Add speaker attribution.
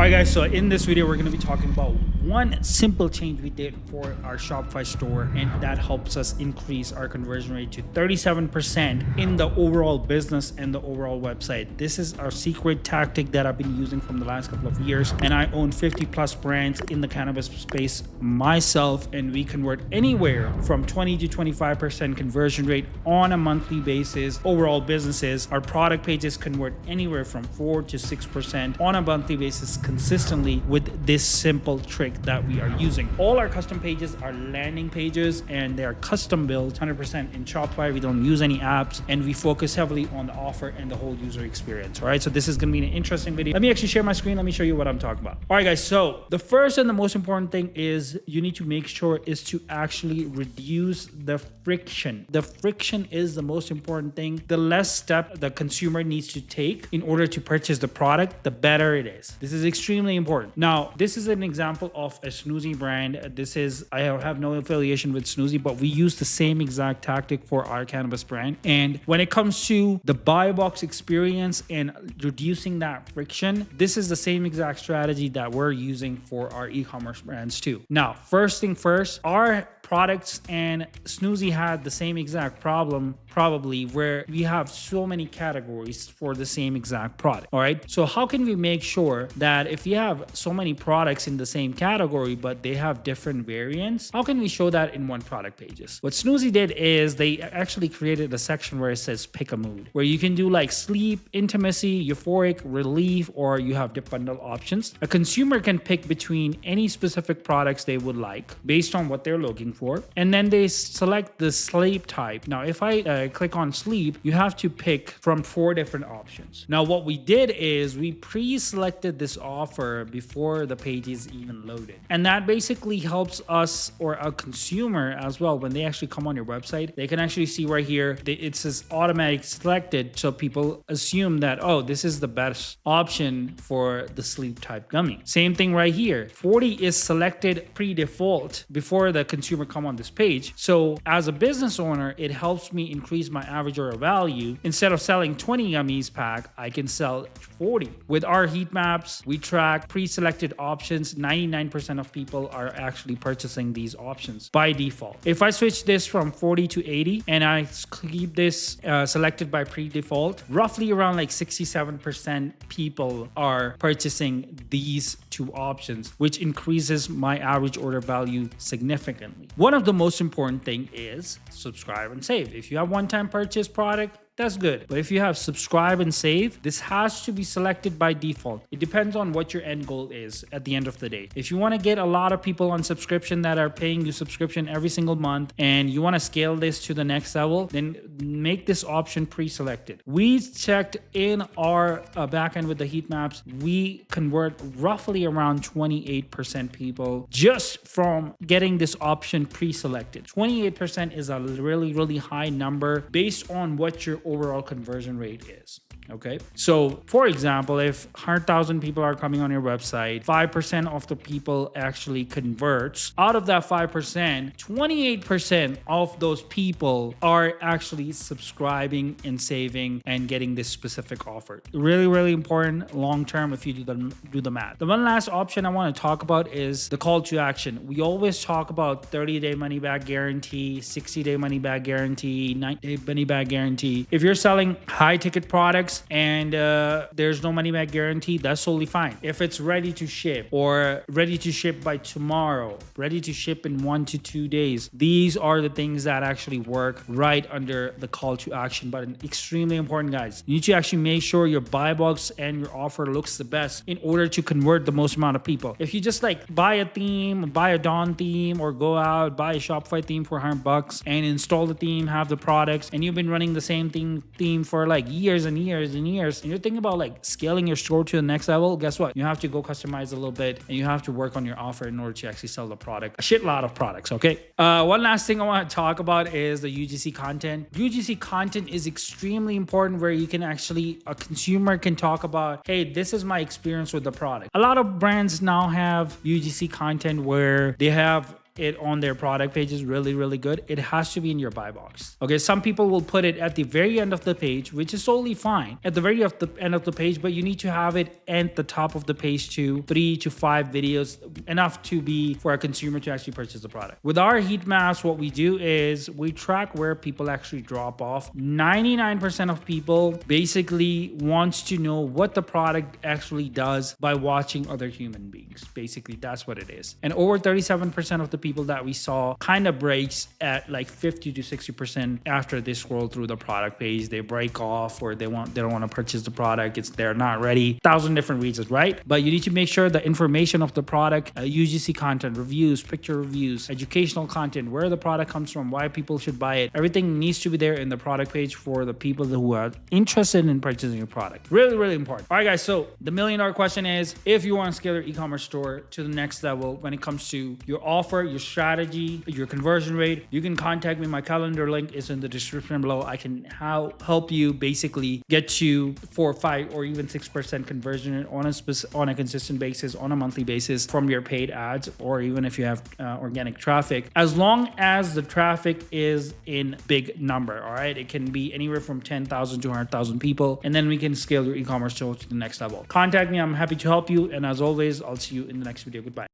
Speaker 1: All right, guys, so in this video, we're going to be talking about one simple change we did for our Shopify store, and that helps us increase our conversion rate to 37% in the overall business and the overall website. This is our secret tactic that I've been using from the last couple of years, and I own 50 plus brands in the cannabis space myself, and we convert anywhere from 20 to 25% conversion rate on a monthly basis. Overall businesses, our product pages convert anywhere from 4 to 6% on a monthly basis consistently with this simple trick that we are using. All our custom pages are landing pages, and they are custom built 100% in Shopify. We don't use any apps, and we focus heavily on the offer and the whole user experience. All right, so this is going to be an interesting video. Let me actually share my screen. Let me show you what I'm talking about. All right, guys, so the first and the most important thing is you need to make sure is to actually reduce the friction. The friction is the most important thing. The less step the consumer needs to take in order to purchase the product, the better it is. This is extremely important. Now, this is an example of a Snoozy brand. I have no affiliation with Snoozy, but we use the same exact tactic for our cannabis brand. And when it comes to the buy box experience and reducing that friction, this is the same exact strategy that we're using for our e-commerce brands too. Now, first thing first, our products and Snoozy had the same exact problem probably, where we have so many categories for the same exact product. All right, so how can we make sure that if you have so many products in the same category but they have different variants, how can we show that in one product pages? What Snoozy did is they actually created a section where it says pick a mood, where you can do like sleep, intimacy, euphoric, relief, or you have dip bundle options. A consumer can pick between any specific products they would like based on what they're looking for, and then they select the sleep type. Now, if I click on sleep, you have to pick from 4 different options. Now, what we did is we pre-selected this offer before the page is even loaded. And that basically helps us, or a consumer as well, when they actually come on your website, they can actually see right here, it says automatic selected. So people assume that, oh, this is the best option for the sleep type gummy. Same thing right here. 40 is selected pre-default before the consumer come on this page. So as a business owner, it helps me increase my average order value. Instead of selling 20 gummies pack, I can sell 40. With our heat maps, we track pre-selected options. 99% of people are actually purchasing these options by default. If I switch this from 40 to 80 and I keep this selected by pre-default, roughly around like 67% people are purchasing these 2 options, which increases my average order value significantly. One of the most important thing is subscribe and save. If you have one-time purchase product, that's good. But if you have subscribe and save, this has to be selected by default. It depends on what your end goal is at the end of the day. If you want to get a lot of people on subscription that are paying you subscription every single month, and you want to scale this to the next level, then make this option pre-selected. We checked in our backend with the heat maps. We convert roughly around 28% people just from getting this option pre-selected. 28% is a really, really high number based on what your overall conversion rate is. Okay, so for example, if 100,000 people are coming on your website, 5% of the people actually converts. Out of that 5%, 28% of those people are actually subscribing and saving and getting this specific offer. Really, really important long term if you do the math. The one last option I want to talk about is the call to action. We always talk about 30-day money back guarantee, 60-day money back guarantee, 90-day money back guarantee. If you're selling high ticket products and there's no money back guarantee, that's totally fine. If it's ready to ship, or ready to ship by tomorrow, ready to ship in 1 to 2 days, these are the things that actually work right under the call to action button. Extremely important, guys. You need to actually make sure your buy box and your offer looks the best in order to convert the most amount of people. If you just like buy a theme, buy a Dawn theme, or go out, buy a Shopify theme for $100 and install the theme, have the products, and you've been running the same theme for like years and years and years, and you're thinking about like scaling your store to the next level, guess what? You have to go customize a little bit, and you have to work on your offer in order to actually sell the product. A shit lot of products, okay? One last thing I want to talk about is the UGC content. UGC content is extremely important, where you can actually, a consumer can talk about, hey, this is my experience with the product. A lot of brands now have UGC content where they have it on their product page is really, really good, it has to be in your buy box. Okay, some people will put it at the very end of the page, which is totally fine at the very end of the page, but you need to have it at the top of the page too. 3 to 5 videos, enough to be for a consumer to actually purchase the product. With our heat maps, what we do is we track where people actually drop off. 99% of people basically wants to know what the product actually does by watching other human beings. Basically, that's what it is. And over 37% of the people that we saw kind of breaks at like 50 to 60% after they scroll through the product page. They break off, or they don't want to purchase the product. They're not ready. 1,000 different reasons, right? But you need to make sure the information of the product, UGC content, reviews, picture reviews, educational content, where the product comes from, why people should buy it. Everything needs to be there in the product page for the people who are interested in purchasing a product. Really, really important. All right, guys. So the $1 million question is, if you want to scale your e-commerce store to the next level when it comes to your offer, your strategy, your conversion rate, you can contact me. My calendar link is in the description below. I can help you basically get you 4, 5, or even 6% conversion on a consistent basis, on a monthly basis from your paid ads, or even if you have organic traffic, as long as the traffic is in big number. All right, it can be anywhere from 10,000 to 100,000 people, and then we can scale your e-commerce store to the next level. Contact me. I'm happy to help you, and as always, I'll see you in the next video. Goodbye.